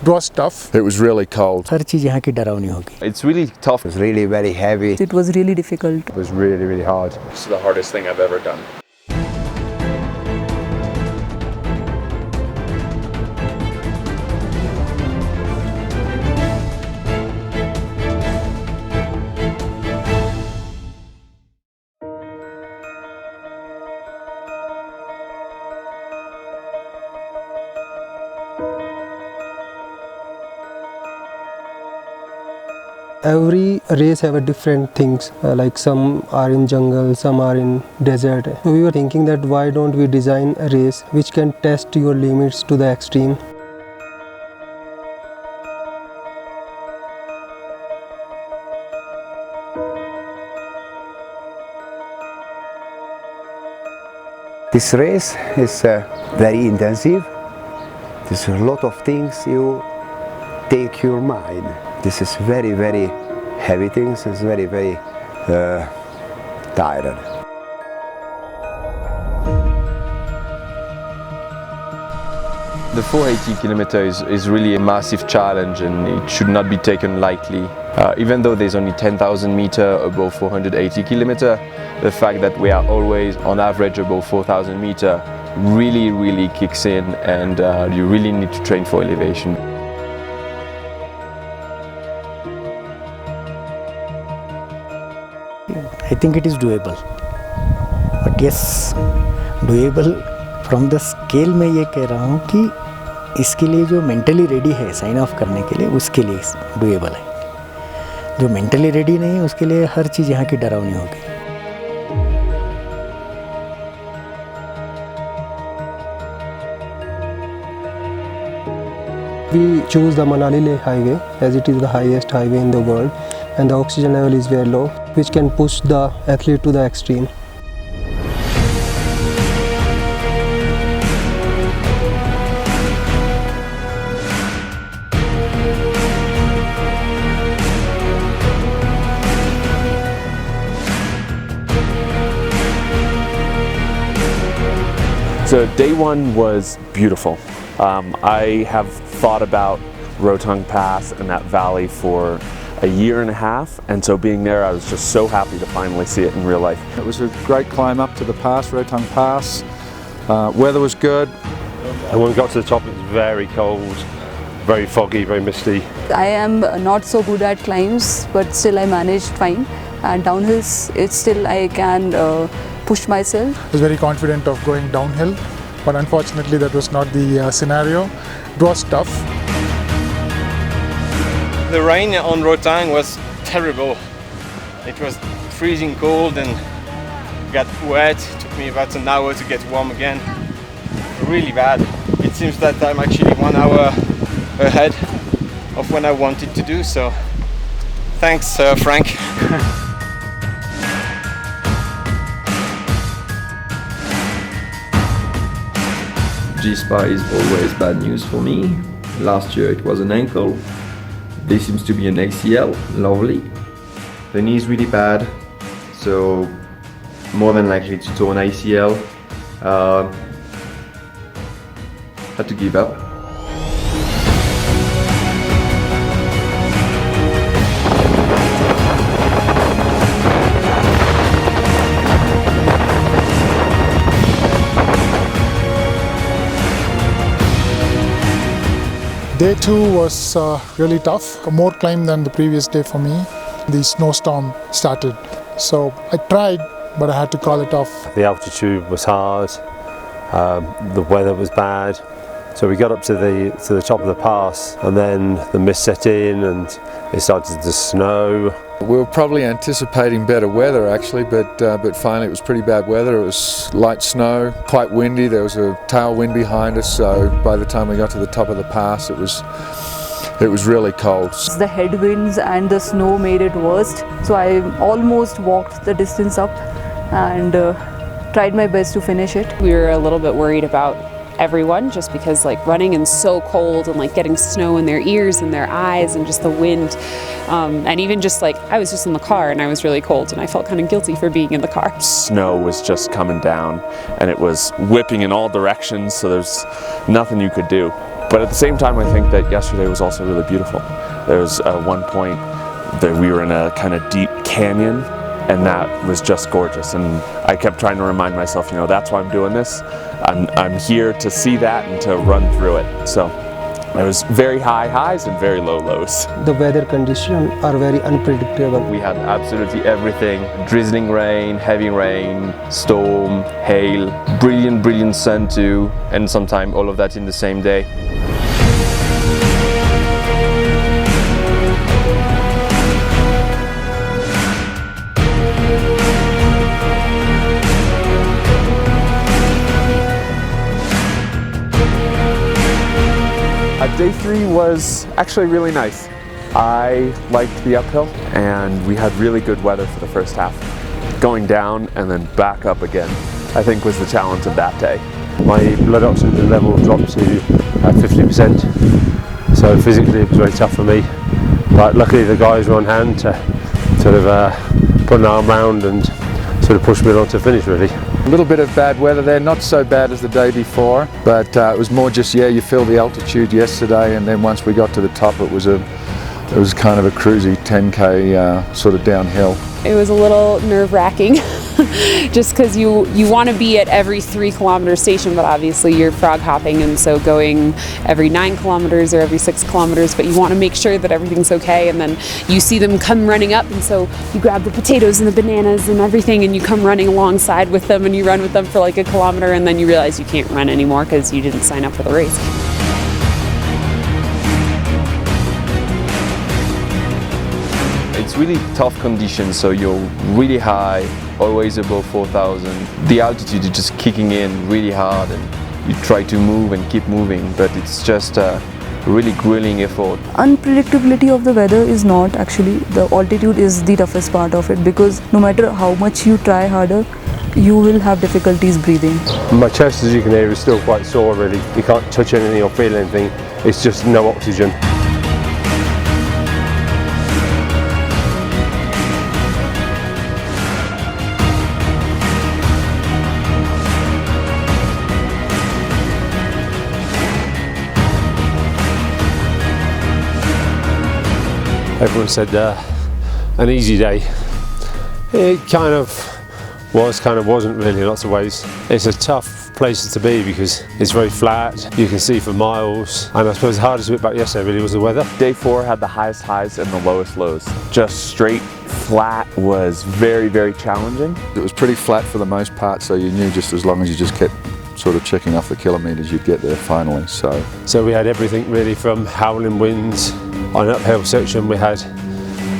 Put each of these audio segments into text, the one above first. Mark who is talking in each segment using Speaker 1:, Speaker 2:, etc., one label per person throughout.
Speaker 1: It was tough.
Speaker 2: It was really cold.
Speaker 3: हर चीज़ यहाँ की डरावनी होगी.
Speaker 4: It's really tough.
Speaker 5: It was really very heavy.
Speaker 6: It was really difficult.
Speaker 4: It was really hard.
Speaker 2: It's the hardest thing I've ever done.
Speaker 7: Every race have a different things, like some are in jungle, some are in desert. So we were thinking that why don't we design a race which can test your limits to the extreme.
Speaker 5: This race is very intensive. There's a lot of things you take your mind. This is very heavy things. It's very tired.
Speaker 4: The 480 kilometers is really a massive challenge, and it should not be taken lightly. Even though there's only 10,000 meters above 480 kilometers, the fact that we are always on average above 4,000 meters really kicks in, and you really need to train for elevation.
Speaker 3: I think it is doable. But yes, doable from the scale में ये कह रहा हूँ कि इसके लिए जो mentally ready है sign off करने के लिए, उसके लिए doable है. जो mentally ready नहीं है उसके लिए हर चीज़ यहाँ की डरावनी होगी.
Speaker 7: We choose the Manali Leh highway as it is the highest highway in the world, and the oxygen level is very low, which can push the athlete to the extreme.
Speaker 8: So day one was beautiful. I have thought about Rotang Pass and that valley for a year and a half, and so being there I was just so happy to finally see it in real life.
Speaker 2: It was a great climb up to the pass, Rotang Pass. Weather was good.
Speaker 9: And when we got to the top it was very cold, very foggy, very misty.
Speaker 6: I am not so good at climbs, but still I managed fine. And downhills, it's still I can push myself.
Speaker 1: I was very confident of going downhill, but unfortunately that was not the scenario. It was tough.
Speaker 10: The rain on Rotang was terrible. It was freezing cold and got wet. It took me about an hour to get warm again. Really bad. It seems that I'm actually 1 hour ahead of when I wanted to do so. Thanks, Frank.
Speaker 4: G-Spa is always bad news for me. Last year it was an ankle. This seems to be an ACL, lovely. The knee is really bad, so more than likely to torn ACL. Had to give up.
Speaker 1: Day 2 was really tough, more climb than the previous day for me. The snowstorm started, so I tried, but I had to call it off.
Speaker 9: The altitude was hard, the weather was bad, so we got up to the top of the pass, and then the mist set in and it started to snow.
Speaker 2: We were probably anticipating better weather actually, but finally it was pretty bad weather. It was light snow, quite windy. There was a tailwind behind us, so by the time we got to the top of the pass, it was really cold.
Speaker 6: The headwinds and the snow made it worst. So I almost walked the distance up and tried my best to finish it.
Speaker 11: We were a little bit worried about everyone just because like running in so cold and like getting snow in their ears and their eyes and just the wind. And even just like, I was just in the car and I was really cold and I felt kind of guilty for being in the car.
Speaker 8: Snow was just coming down and it was whipping in all directions, so there's nothing you could do. But at the same time, I think that yesterday was also really beautiful. There was one point that we were in a kind of deep canyon, and that was just gorgeous. And I kept trying to remind myself, you know, that's why I'm doing this. I'm here to see that and to run through it. So there was very high highs and very low lows.
Speaker 7: The weather conditions are very unpredictable.
Speaker 4: We had absolutely everything: drizzling rain, storm, hail, brilliant sun too, and sometimes all of that in the same day.
Speaker 8: Day 3 was actually really nice. I liked the uphill, and we had really good weather for the first half. Going down and then back up again, I think, was the challenge of that day.
Speaker 9: My blood oxygen level dropped to 50%, so physically it was very tough for me. But luckily the guys were on hand to sort of put an arm round and sort of push me along to finish, really.
Speaker 2: A little bit of bad weather there, not so bad as the day before, but it was more just, yeah, you feel the altitude yesterday, and then once we got to the top it was kind of a cruisy 10k sort of downhill.
Speaker 11: It was a little nerve-wracking just because you want to be at every 3 kilometer station, but obviously you're frog hopping, and so going every 9 kilometers or every 6 kilometers, but you want to make sure that everything's okay, and then you see them come running up, and so you grab the potatoes and the bananas and everything, and you come running alongside with them, and you run with them for like a kilometer, and then you realize you can't run anymore because you didn't sign up for the race.
Speaker 4: It's really tough conditions, so you're really high, always above 4,000. The altitude is just kicking in really hard, and you try to move and keep moving, but it's just a really grueling effort.
Speaker 6: Unpredictability of the weather is not actually, the altitude is the toughest part of it, because no matter how much you try harder, you will have difficulties breathing.
Speaker 9: My chest, as you can hear, is still quite sore, really. You can't touch anything or feel anything, it's just no oxygen. Everyone said an easy day. It kind of was, kind of wasn't really in lots of ways. It's a tough place to be because it's very flat, you can see for miles, and I suppose the hardest bit about yesterday really was the weather.
Speaker 8: Day 4 had the highest highs and the lowest lows. Just straight flat was very, very challenging.
Speaker 2: It was pretty flat for the most part, so you knew just as long as you just kept sort of checking off the kilometres, you'd get there finally. So
Speaker 9: we had everything really, from howling winds. On an uphill section we had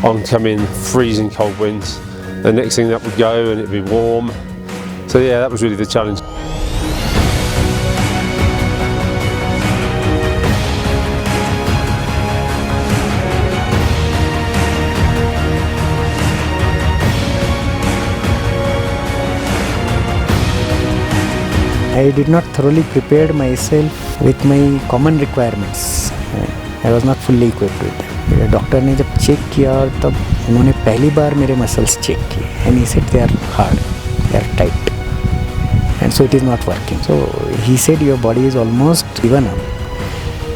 Speaker 9: oncoming freezing cold winds. The next thing that would go and it'd be warm. So yeah, that was really the challenge.
Speaker 3: I did not thoroughly prepare myself with my common requirements. I was not fully equipped with that. मेरे doctor ने जब check किया तब उन्होंने पहली बार मेरे muscles check किए, and he said they are hard, they are tight, and so it is not working. So he said your body is almost given up.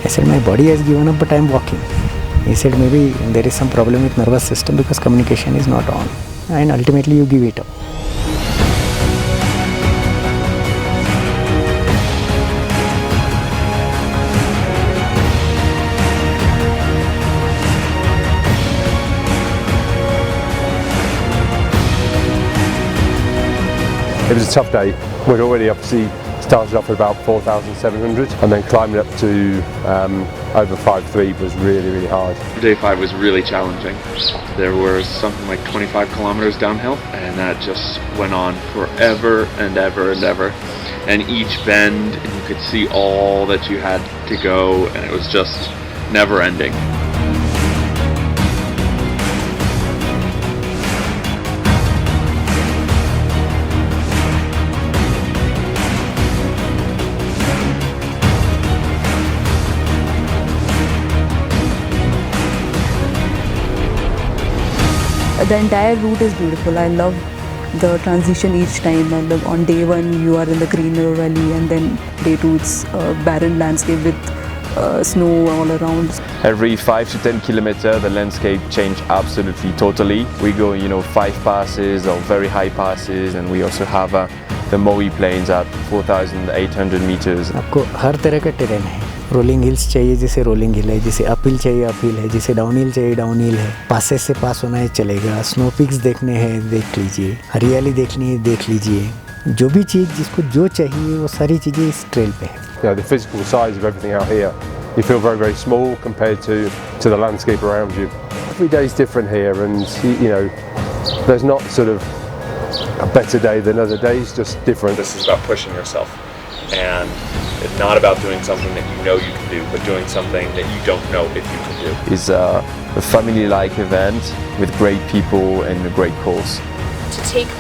Speaker 3: I said my body has given up, but I am walking. He said maybe there is some problem with nervous system because communication is not on, and ultimately you give it up.
Speaker 9: It was a tough day. We'd already obviously started off at about 4,700, and then climbing up to over 5.3 was really, really hard.
Speaker 12: Day 5 was really challenging. There was something like 25 kilometers downhill, and that just went on forever and ever and ever. And each bend, and you could see all that you had to go, and it was just never ending.
Speaker 6: The entire route is beautiful. I love the transition each time. I love on day 1 you are in the greener valley, and then day 2 it's a barren landscape with snow all around.
Speaker 4: Every 5 to 10 kilometers, the landscape change absolutely totally. We go, 5 passes or very high passes, and we also have the Maui Plains at 4,800 meters.
Speaker 3: आपको हर तरह का terrain है. Rolling hills चाहिए जैसे rolling हिल है, जैसे uphill चाहिए uphill है, जैसे डाउन हिल चाहिए डाउन हिल है. पासेस से पास होना है चलेगा. स्नो पिक्स देखने हैं देख लीजिए. हरियाली देखनी है देख लीजिए. जो भी चीज़ जिसको जो चाहिए वो सारी चीज़ें इस ट्रेल पे है.
Speaker 9: The physical size of everything out here, you feel very, very small compared to the landscape around you. Every day is different here, and there's not sort of a better day than other days, just different.
Speaker 12: This is about pushing yourself, and it's not about doing something that you know you can do, but doing something that you don't know if you can do.
Speaker 4: It's a family-like event with great people and a great cause.
Speaker 11: To take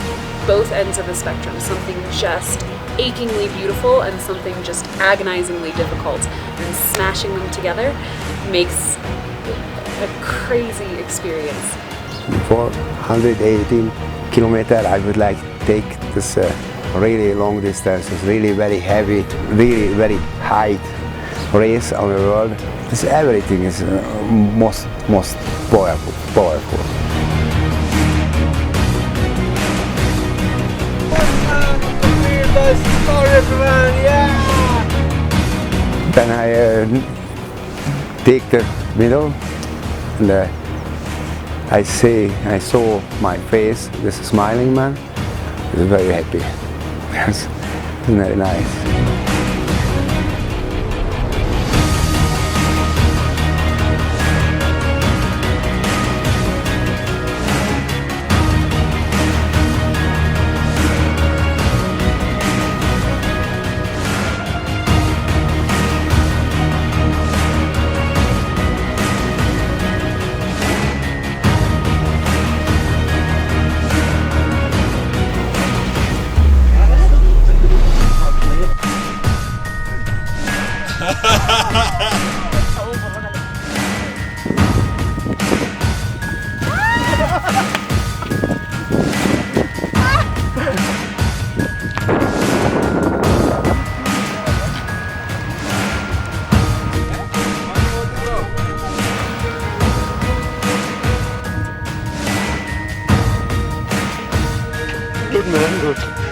Speaker 11: both ends of the spectrum, something just achingly beautiful and something just agonizingly difficult, and smashing them together makes a crazy experience.
Speaker 5: For 118 kilometers, I would like to take this really long distances, really very heavy, really very high race on the world. This everything is most powerful. Then I take the middle, and I saw my face, this smiling man, is very happy. It's very nice.
Speaker 9: Good man, good.